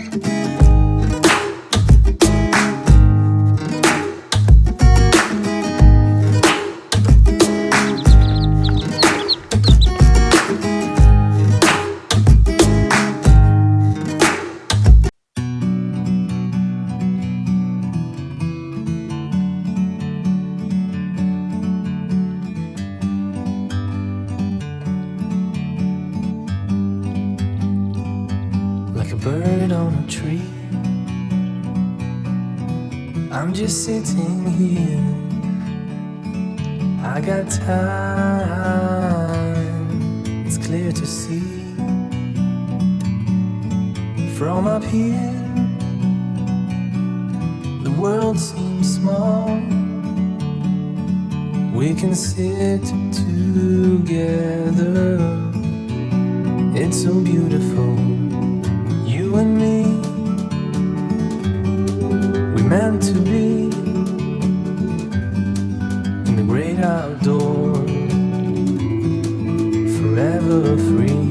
Like a bird on a tree, I'm just sitting here. I got time, it's clear to see. From up here, the world seems small. We can sit together, it's so beautiful. You and me, we meant to be in the great outdoors, forever free.